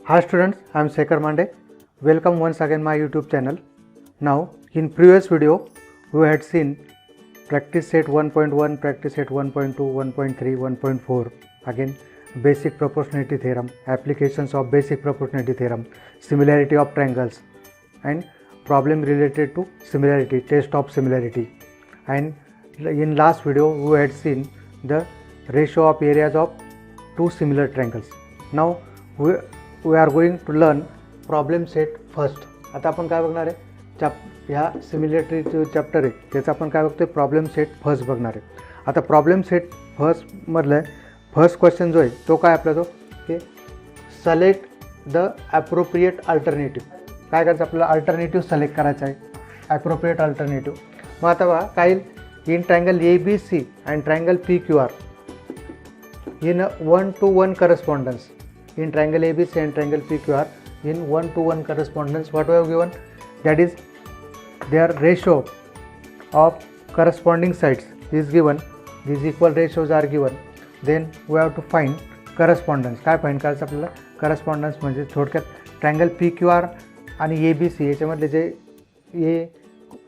Hi students, I am Shekhar Mande. Welcome once again my YouTube channel. Now in previous video we had seen practice set 1.1, practice set 1.2, 1.3, 1.4. Again basic proportionality theorem, applications of basic proportionality theorem, similarity of triangles and problem related to similarity, test of similarity. And in last video we had seen the ratio of areas of two similar triangles. Now we are going to learn problem set first. आता आपण काय बघणार आहे, ह्या similarity जो chapter आहे त्याचा आपण काय बघतोय, प्रॉब्लेम सेट फर्स्ट बघणार आहे. आता प्रॉब्लेम सेट फर्स्ट मधलं फर्स्ट क्वेश्चन जो आहे तो काय आपला तो की सिलेक्ट द ॲप्रोप्रिएट अल्टरनेटिव्ह. काय करायचं आपल्याला, अल्टरनेटिव्ह सिलेक्ट करायचं आहे, ॲप्रोप्रिएट अल्टरनेटिव्ह. मग आता बघा काय in triangle ABC and triangle PQR in 1-to-1 correspondence. In triangle ABC and triangle PQR in 1-to-1 correspondence, what we have given, that is their ratio of corresponding sides is given, these equal ratios are given. Then we have to find correspondence. काय find करायचं आपल्याला, correspondence म्हणजे थोडक्यात triangle PQR आणि ABC याच्यामधले जे ए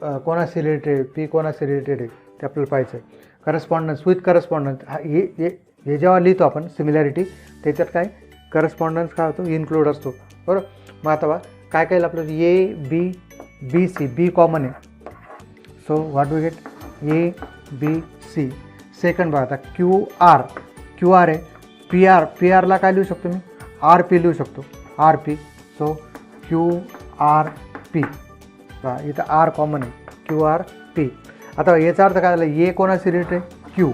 कोणाशी related P कोणाशी related आहे ते आपल्याला पाहायचं आहे. करस्पॉन्डन्स विथ करस्पॉन्डन्स हे जेव्हा लिहितो आपण सिमिलॅरिटी त्याच्यात काय करस्पॉन्डन्स काय होतो, इन्क्लूड असतो, बरोबर. मग आता काय काय आपलं ABC, बी कॉमन आहे, so what we get ABC. Second बघा आता क्यू आर आहे, पी आरला काय लिहू शकतो मी, RP लिहू शकतो, RP. सो QRP बघा इथं R कॉमन आहे, QRP. आता याचा अर्थ काय झाला, ए कोणाशी रिलेटेड आहे Q,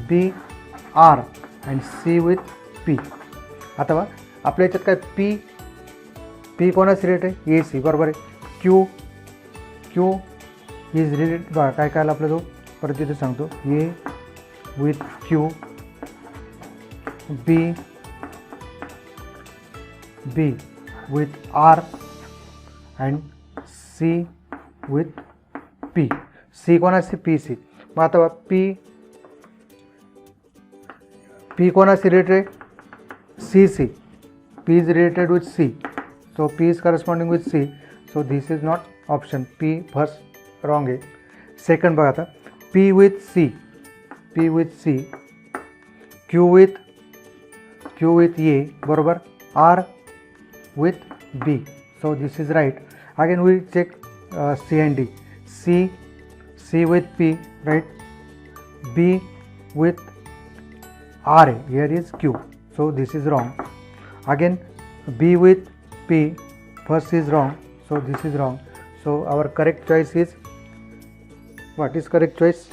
B R and C with P. आता बघा आपल्या याच्यात काय पी कोणाशी रिलेटेड आहे, AC बरोबर आहे. क्यू इज रिलेटेड बघा काय काय आपला जो परत तिथे सांगतो, A with Q, B with R and C with P. C कोणाशी PC. मग आता बघा P कोणाशी related, CC, P is related with C, so P is corresponding with C, so this is not option, P first wrong आहे. Second बघा आता P with C, Q with A बरोबर, R with B, so this is right. Again we check C and D, C with P, right, B with R, here is Q, so this is wrong. Again B with P, first is wrong, so this is wrong. So our correct choice is, what is correct choice,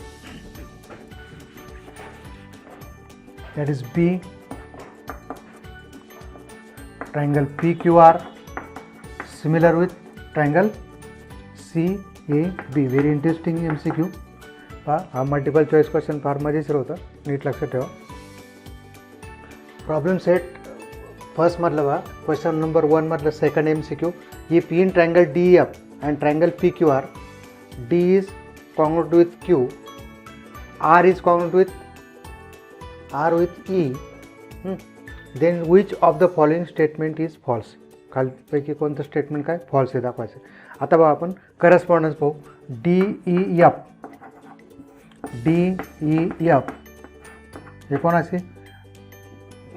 that is B. Triangle PQR similar with triangle CAB. very interesting MCQ. हा multiple choice question फार मजेशीर होतं, नीट लक्षात ठेवा. Problem set first मधलं बघा question number 1 मधलं second MCQ. If in triangle DEF and triangle PQR D is congruent with Q, R is congruent with E, then which of the following statement is false. खालपैकी कोणतं statement काय false आहे दाखवायचं. आता बघा आपण correspondence पाहू. DEF हे कोणाशी,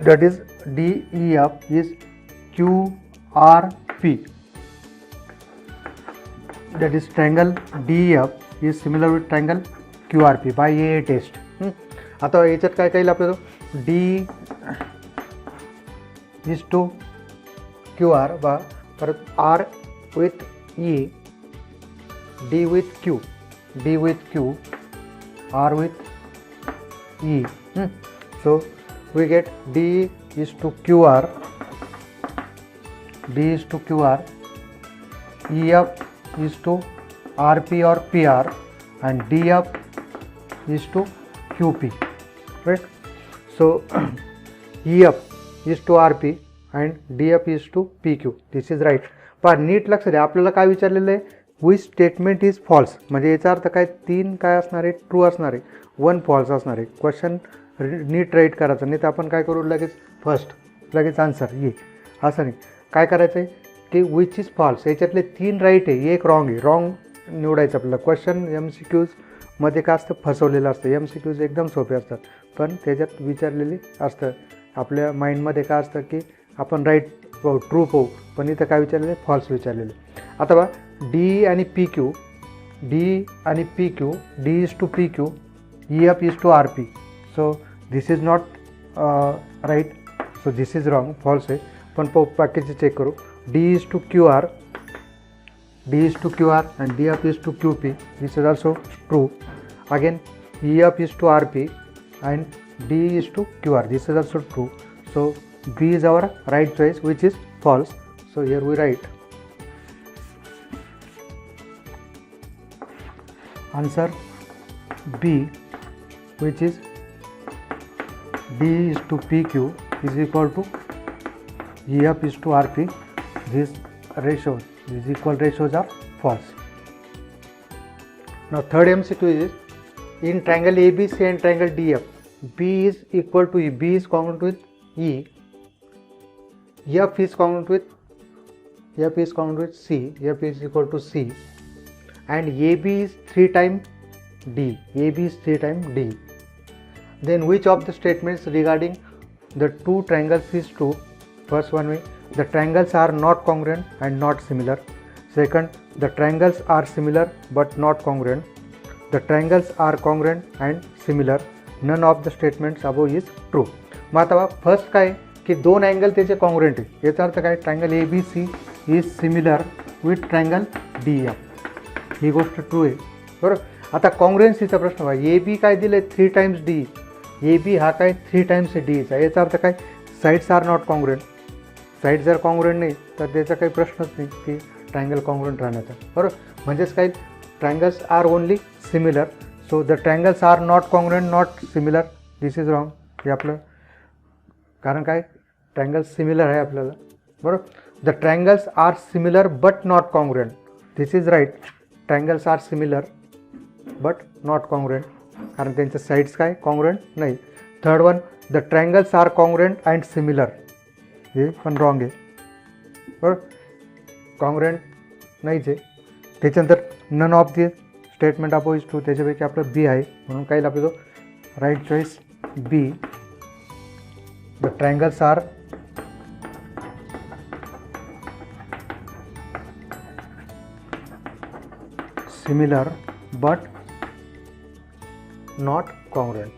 that is DEF is QRP, that is triangle DEF is similar with triangle QRP by AA test. आता याच्यात काय काय आपल्याला, D is to QR बा परत R with E, D with Q, R with E. So we get D is to QR, EF is to RP or PR, and DF is to QP, right? So EF is to RP and DF is to PQ. This is right. पण नीट लक्ष द्या, आपल्याला काय विचारलेलं आहे, which statement is false. म्हणजे याचा अर्थ काय, 3 काय असणार आहे, ट्रू असणार आहे, 1 फॉल्स असणार आहे. क्वेश्चन नीट राईट करायचं, नाही तर आपण काय करू लगेच फर्स्ट लगेच आन्सर ये. असं नाही. काय करायचं आहे की विच इज फॉल्स, याच्यातले 3 राईट आहे, एक रॉंग आहे. रॉंग निवडायचं आपल्याला. क्वेश्चन MCQमध्ये काय असतं, फसवलेलं असतं. MCQज एकदम सोपे असतात, पण त्याच्यात विचारलेली असतं. आपल्या माइंडमध्ये काय असतं की आपण राईट पाहू, ट्रू पाहू, पण इथं काय विचारलेलं, फॉल्स विचारलेलं. आता बघा, डी आणि PQ, डी आणि PQ, D is to PQ, EF is to RP. So this is not right, so this is wrong, false आहे. पण पाहू, बाकीचे चेक करू. D is to QR, D is to QR and DF is to QP. This is also true. Again, EF is to RP and D is to QR. This is also true. So B is our right choice, which is false. So here we write answer B, which is D is to PQ is equal to EF is to RP. These ratios, these equal ratios are false. Now third MCQ is, in triangle ABC and triangle DF, B is equal to E, B is congruent with E, F is congruent with C, F is equal to C, and AB is 3 times D, AB is 3 times D. Then which of the statements regarding the two triangles is true? First one, the triangles are not congruent and not similar. Second, the triangles are similar but not congruent. The triangles are congruent and similar. None of the statements above is true. मग आता first काय की 2 angle त्याचे congruent आहे. याचा अर्थ काय, triangle ABC is similar with triangle DF. ही गोष्ट ट्रू आहे, बरोबर. आता कॉन्ग्रुएन्सीचा प्रश्न बघा. AB काय दिलं आहे, 3 टाइम्स D. AB हा काय 3 टाइम्स Dचा. याचा अर्थ काय, sides are not congruent. Side जर कॉन्ग्रुएंट नाही तर त्याचा काही प्रश्नच नाही की ट्रायंगल कॉन्ग्रुएंट राहण्याचा, बरोबर. म्हणजेच काय, triangles are only similar. So the triangles are not congruent, not similar. This is wrong. हे आपलं कारण काय, ट्रायंगल्स सिमिलर आहे आपल्याला, बरोबर. The triangles are similar but not congruent. This is right. Triangles are similar but not congruent, कारण त्यांच्या sides काय कॉन्ग्रुएंट नाही. Third one, the triangles are congruent and similar. हे पण रॉंग आहे, बरोबर. कॉन्ग्रुएंट नाहीच आहे. त्याच्यानंतर none of the statement above is true. त्याच्यापैकी आपलं बी आहे, म्हणून काही आपलं right choice B. The triangles are similar but not congruent.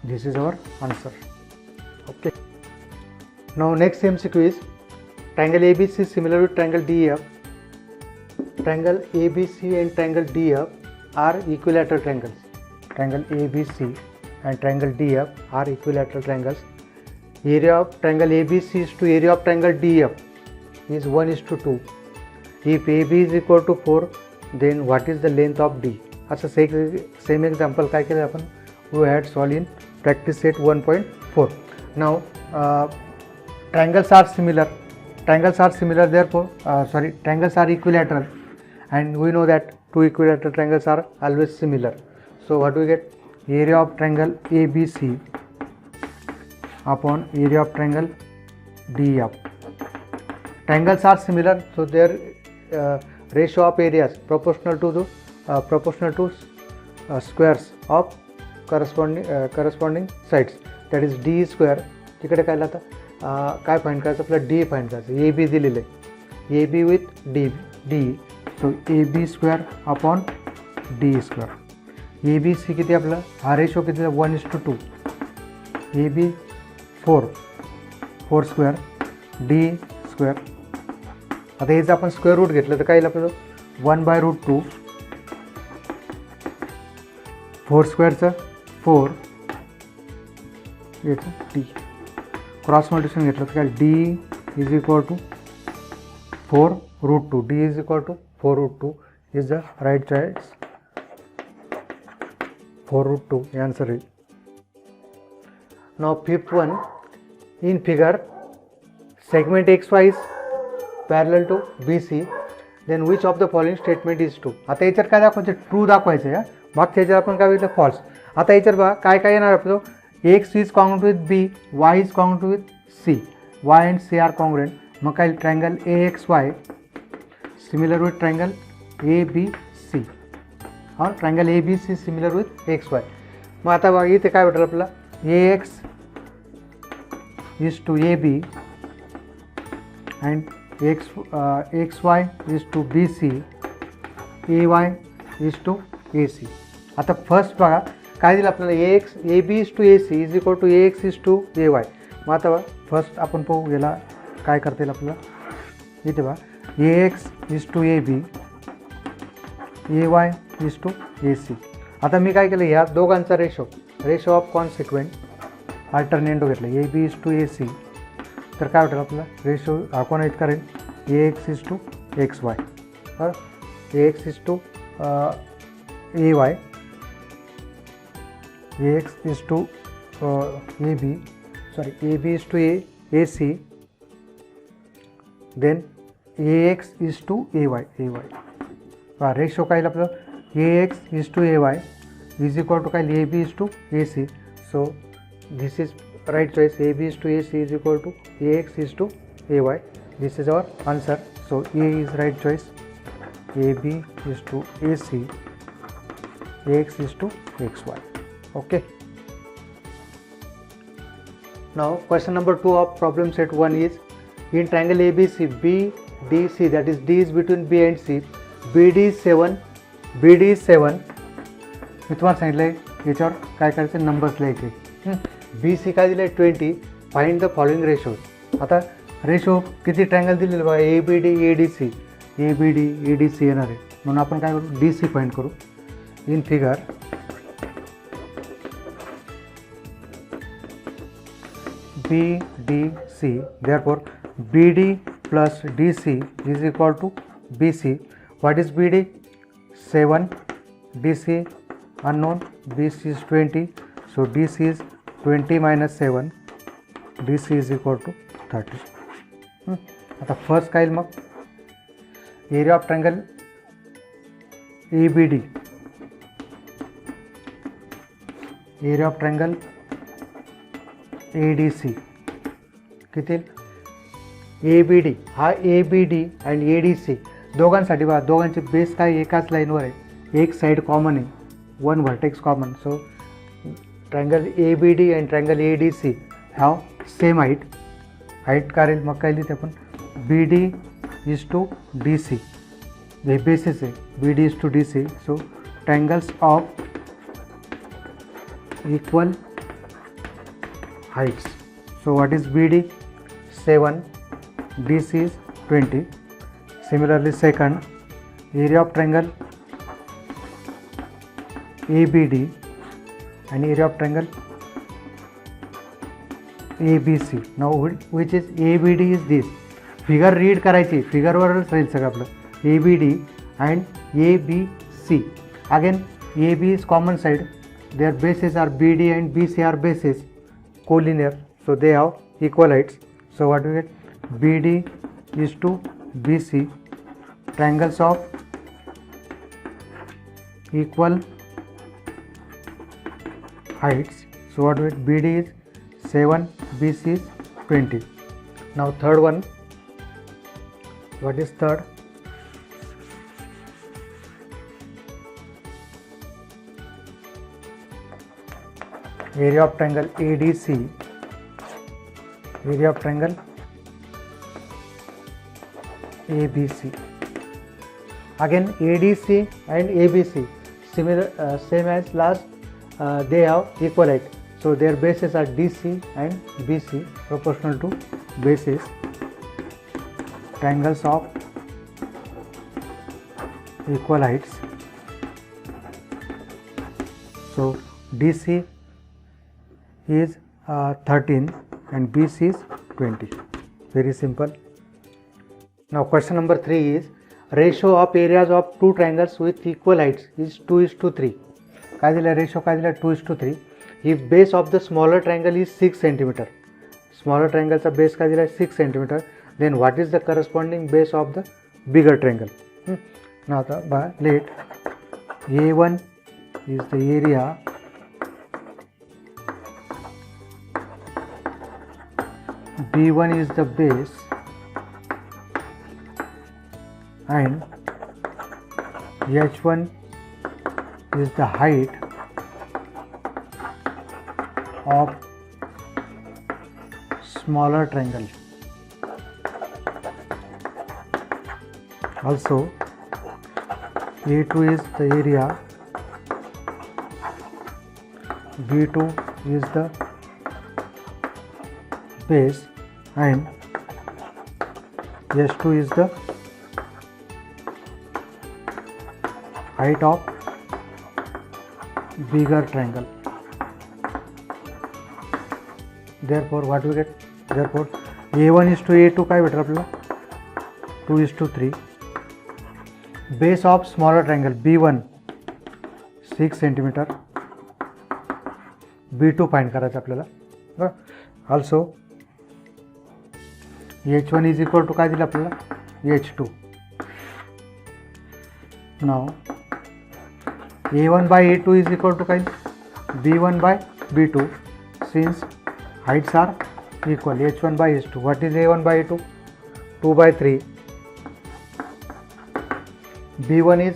This is our answer. Okay. Now next MCQ is, triangle ABC is similar with triangle DEF. Triangle ABC and triangle DEF are equilateral triangles. Triangle ABC and triangle DEF are equilateral triangles. Area of triangle ABC is to area of triangle DEF is 1:2. If AB is equal to 4, then what is the length of D? असं same example काय केलं आपण, we had solved in practice set 1.4. Now triangles are similar. Therefore triangles are equilateral, and we know that two equilateral triangles are always similar. So what we get, area of triangle ABC upon area of triangle DF. Triangles are similar, so their ratio of areas proportional to squares of corresponding sides. That is D square. तिकडे काय लागतं, काय find करायचं, आपलं D find करायचं. AB दिलेलं आहे, AB with D. So AB square upon D square. ABC किती आपलं, हा रेशो किती, 1:2. AB 4 square, D square. आता हेच आपण स्क्वेअर रूट घेतलं तर काय येईल आपलं, 1/√2. 4 स्क्वेअरचं 4, याचं D. क्रॉस मल्टिप्लिकेशन घेतलं तर काय, D is equal to 4√2. D is equal to 4√2 is the right choice. 4√2 हे आन्सर आहे. Now fifth one, in figure segment XY is parallel to BC, then which of the following statement is true? आता याच्यात काय दाखवायचं, true दाखवायचं आहे. मागच्या याच्यात आपण काय बघितलं, फॉल्स. आता याच्यात बघा काय काय येणार आपलं, X is congruent with B, Y is congruent with C. Y and C are congruent. मग काय triangle AXY similar with triangle ABC और triangle ABC similar with XY. मग आता बघा इथे काय भेटेल आपल्याला AX is to AB and XY is to BC, AY is to AC. आता फर्स्ट बघा काय दिलं आपल्याला AX AB is to AC is equal to AX is to AY. मग आता बघा फर्स्ट आपण पाहू याला काय करता येईल आपल्याला. इथे बघा AX is to AB, AY is to AC. आता मी काय केलं ह्या दोघांचा रेशो ऑफ कॉन्सिक्वेंट अल्टरनेटिव्ह घेतलं AB is to AC. तर काय वाटेल आपल्याला रेशो हा कोण आहेत करेल AX is to XY, AX is to AY, AX is to AB is to AC, then AX is to AY. Ratio काय येईल आपलं AX is to AY is equal to काय AB is to AC. So this is right choice. AB is to AC is equal to AX is to AY. This is our answer. So A is right choice. AB is to AC, AX is to XY. Okay. Now question number 2 of problem set 1 is in triangle ABC BDC, that is D is between B and C, BD is 7, BD is 7. मी तुम्हाला सांगितलं आहे याच्यावर काय करायचं numbers लिहायचे. BC काय दिलं आहे 20. Find the following ratios. आता रेशो किती ट्रायंगल दिलेले बघा ABD ADC, ABD ADC येणार आहे म्हणून आपण काय करू DC फाइंड करू. In figure BDC, therefore BD plus DC is equal to BC. What is BD? 7. DC unknown, BC is 20. So DC is 20 minus 7. DC is equal to 30. आता first काय मग area of triangle ABD, area of triangle ADC किती ABD हा ABD and ADC दोघांसाठी बघा दोघांचे base काय एकाच लाईनवर आहे, एक साईड कॉमन आहे, one vertex common. So triangle ABD and triangle ADC have same height करेल. मग काय लिहिते आपण BD इज टू DC, हे बेसिस आहे BD is to DC. So triangles of equal heights. So what is BD? 7, DC is 20. Similarly second, area of triangle ABD and area of triangle ABC. Now which is ABD is this. Figure read करायची, figure वरच राहील सगळं आपलं. ABD and ABC. Again AB is common side. Their bases are BD and BC are bases collinear, so they have equal heights. So what we get BD is to BC, triangles of equal heights. So what we get BD is 7, BC is 20. Now third one, what is third? Area of triangle ADC, area of triangle ABC. Again ADC and ABC similar, same as last, they have equal height. So their bases are DC and BC proportional to bases. Triangles of equal heights. So DC is 13 and BC is 20. Very simple. Now question number 3 is ratio of areas of two triangles with equal heights is 2:3. काय दिला ratio काय दिला 2:3. If base of the smaller triangle is 6 cm, smaller triangle चा base काय दिला 6 cm, then what is the corresponding base of the bigger triangle? Now let A1 is the area B1 is the base and H1 is the height of smaller triangle. Also, A2 is the area, B2 is the base and S2 is the height of bigger triangle. Therefore what we get? Therefore A1 is to A2 काय भेटेल आपल्याला 2:3. Base of smaller triangle B1 6 cm, B2 find करायचं आपल्याला. Also H1 is equal to काय दिलं आपल्याला H2. Now A1 by A2 is equal to काय B1 by B2. Since heights are equal, H1 by H2. What is A1 by A2? 2/3. B1 is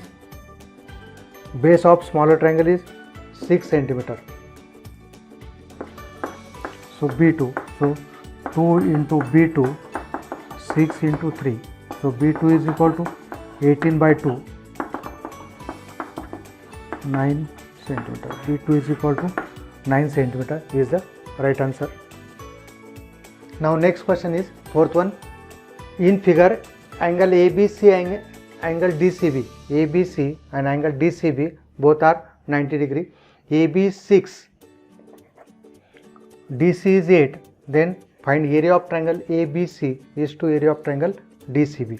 base of smaller triangle is 6 cm. So B2, so 2 into B2, 6 into 3. So B2 is equal to 18/2, 9 cm. B2 is equal to 9 cm is the right answer. Now next question is fourth one. In figure, angle ABC and angle DCB, ABC and angle DCB both are 90 degree. AB 6, DC is 8. Then find area of triangle ABC is to area of triangle DCB.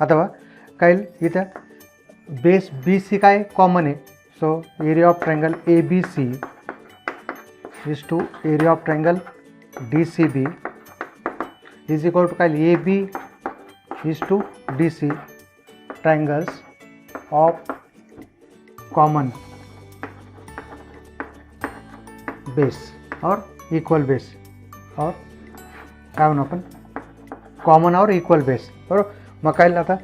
अथवा काय इथं base BC काय common आहे. So area of triangle ABC is to area of triangle DCB is equal to काय AB is to DC triangles of common base or equal base or काय म्हणू आपण common और इक्वल बेस. बरोबर. मग काय आता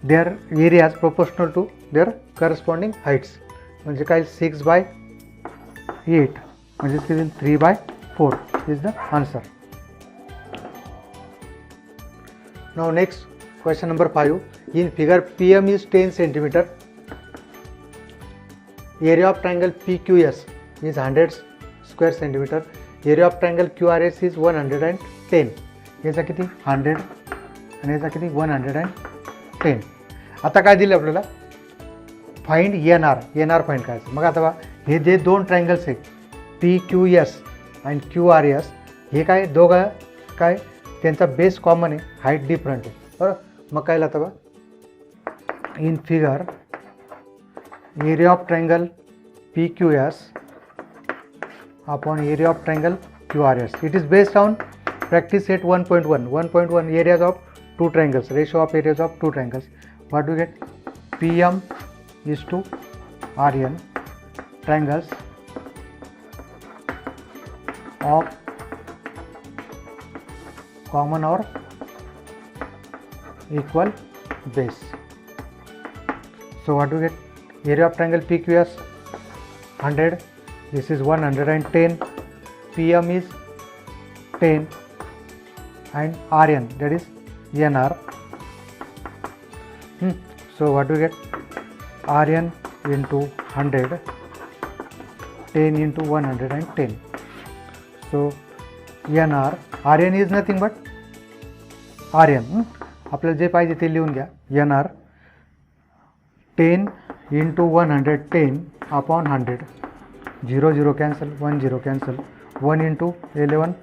their areas proportional to their corresponding heights. म्हणजे काय 6/8 म्हणजे 3/4 is the answer. Now next question number 5. In figure PM is 10 cm. Area of triangle PQS is 100 square centimeter. Area of triangle QRS is 110. याचा किती 100 आणि याचा किती 110. आता काय दिलं आपल्याला फाइंड NR फाइंड करायचं. मग आता हे जे दोन ट्रायंगल्स आहेत PQS आणि QRS हे काय दोघं काय त्यांचा बेस कॉमन आहे, हाईट डिफरंट आहे. बरोबर. मग काय आता in figure area of triangle PQS upon area of triangle QRS. It is based on practice set 1.1 areas of two triangles, ratio of areas of two triangles. What do we get? PM is to RN, triangles of common or equal base. So what do we get? Area of triangle PQS 100, this is 110, PM is 10 and RN, that is NR. So what do we get? RN into 100, 10 into 110. So NR, RN is nothing but RN. आपल्याला जे पाहिजे ते लिहून घ्या. NR 10 into 110 upon 100. 0 0 cancel, 1 0 cancel, 1 into 11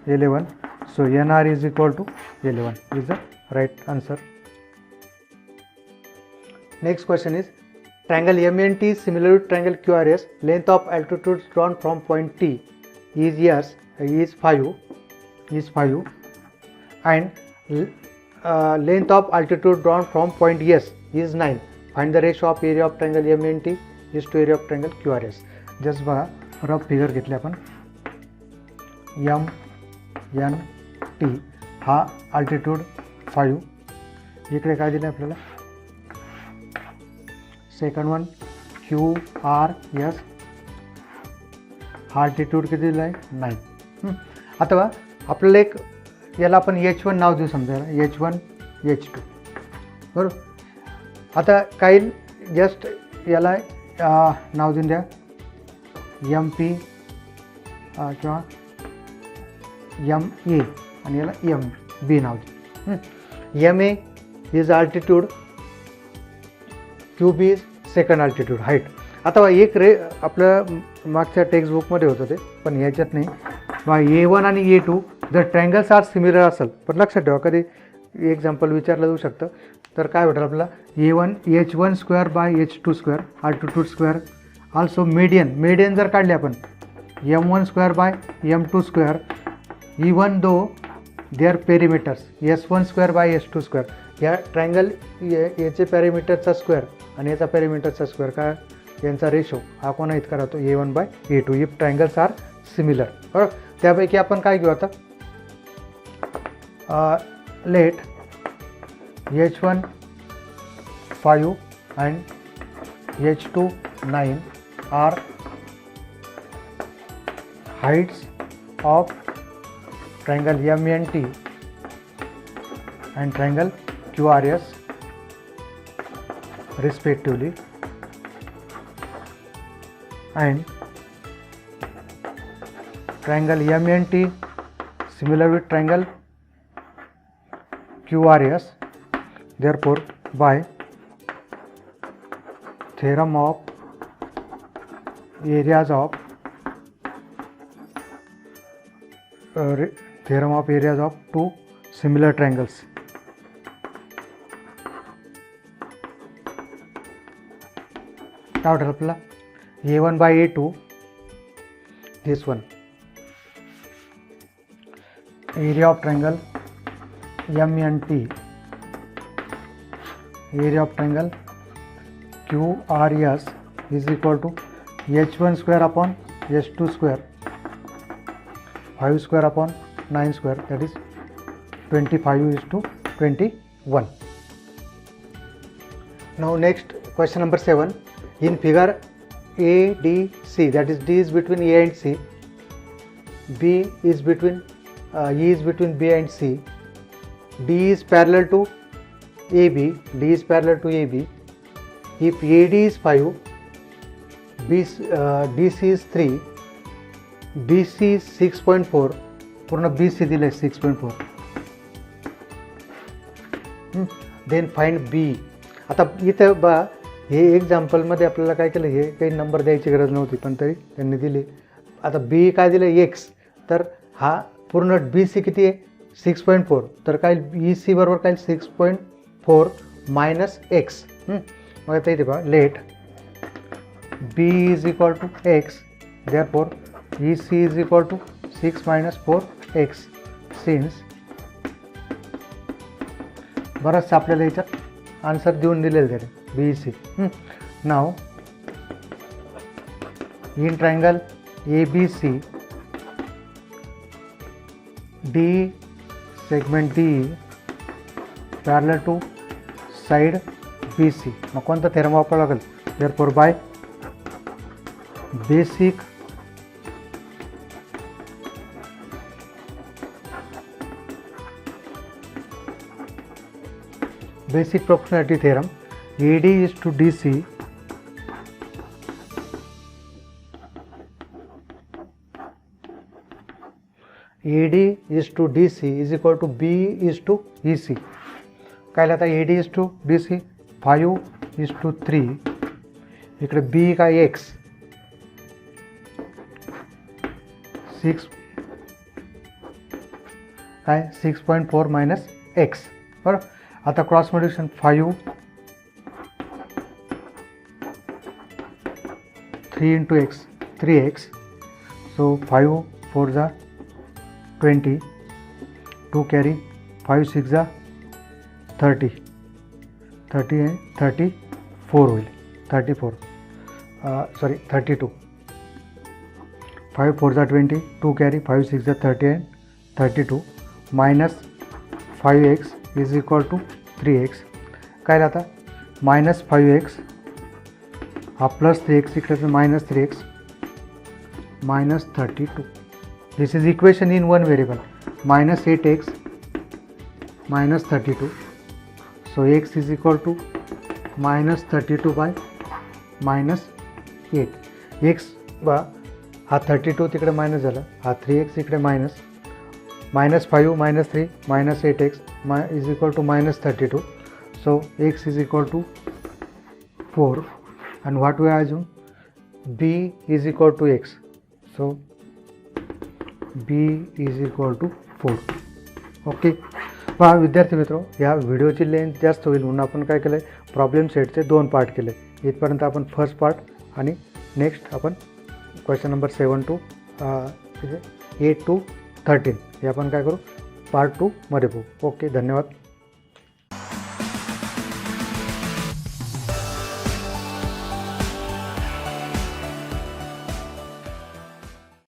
11. So NR is equal to 11 is the right answer. Next question is triangle MNT is similar to triangle QRS. Length of altitudes drawn from point T is 5 and length of altitude drawn from point S is 9. Find the ratio of area of triangle MNT is to area of triangle QRS. Just बघा rough figure घेतले आपण MNT हा altitude 5. इकडे काय दिलं आपल्याला, second one QRS, हा altitude किती दिला आहे 9. आता बघा आपल्याला एक याला आपण H1 नाव देऊ, समजा H1 H2 बरोबर. आता काही जस्ट याला नाव देऊन द्या MP किंवा MA आणि याला MB नाव द्या. MA is altitude, QB is second altitude height. आता एक आपलं मागच्या टेक्स्टबुकमध्ये होतं ते, पण याच्यात नाही. A1 आणि A2 जर ट्रँगल्स आर सिमिलर असेल, पण लक्षात ठेवा कधी एक्झाम्पल विचारलं जाऊ शकतं, तर काय भेटेल आपल्याला A1 H1 square by H2 square altitude square. Also median जर काढले आपण M1 square by M2 square, even though their perimeters S1 square by S2 square. या ट्रँगल याचे पॅरिमीटरचा स्क्वेअर आणि याचा पॅरिमीटरचा स्क्वेअर काय यांचा रेशो हा कोणा इतका राहतो A1 by A2 if triangles are similar. बरोबर. त्यापैकी आपण काय घेऊ आता, let H1 5 and H2 9 are heights of triangle MNT and triangle QRS respectively, and triangle MNT similar with triangle QRS. Therefore, by theorem of areas of two similar triangles, काय होतं आपल्याला A1 by A2, this one area of triangle MNT, area of triangle QRS is equal to H1 square upon H2 square, 5 square upon 9 square, that is 25:21. Now next question number 7. In figure ADC, that is D is between A and C, B is between E is between B and C, D is parallel to AB, D is parallel to AB. If AD is 5, DC is 3, BC is 6.4, पूर्ण BC दिलं आहे 6.4. Then find B. आता इथं बा हे एक्झाम्पलमध्ये आपल्याला काय केलं, हे काही नंबर द्यायची गरज नव्हती पण तरी त्यांनी दिले. आता B काय दिलं X, तर हा पूर्ण BC किती आहे 6.4, तर काय EC बरोबर काय 6.4 मायनस X. मग आता इथे पहा let B is equal to X, therefore EC is equal to 6 minus 4X. Since बरंचसं आपल्याला याच्यात आन्सर देऊन दिलेलं त्याने BC. नाव in triangle ABC, D segment D parallel to side BC. मग कोणता थेरम वापरावा लागेल, therefore by basic proportionality theorem, AD is to DC is equal to B is to EC. काय आता AD is to BC 5 is to 3, इकडे B काय X 6 काय 6.4 minus X. बरोबर. आता cross multiplication 5 3 into X 3X, so 5 4 जा 20, 2 carry 5 6 जा 30 and 34 होईल 32, 5 4 जा 20, 2 carry 5 6 जा 30 and 32 minus 5x is equal to 3x. काय राहता मायनस 5x हा प्लस 3x इकडे तर minus 3x minus 32. This is equation in one variable. Minus 8x minus 32. So x is equal to minus 32 by minus 8. x बा हा 32 तिकडे minus झाला, हा 3x इकडे minus, minus 5 minus 3 minus 8x is equal to minus 32. So x is equal to 4 and what we assume b is equal to x. So b is equal to 4. Okay. पहा विद्यार्थी मित्रो, या व्हिडिओची length जास्त होईल म्हणून आपण काय केलं आहे, प्रॉब्लेम सेटचे 2 पार्ट केले. इथपर्यंत आपण फर्स्ट पार्ट आणि नेक्स्ट आपण क्वेश्चन नंबर 7 to 8 to 13 हे आपण काय करू पार्ट 2 मध्ये बघू. ओके, धन्यवाद.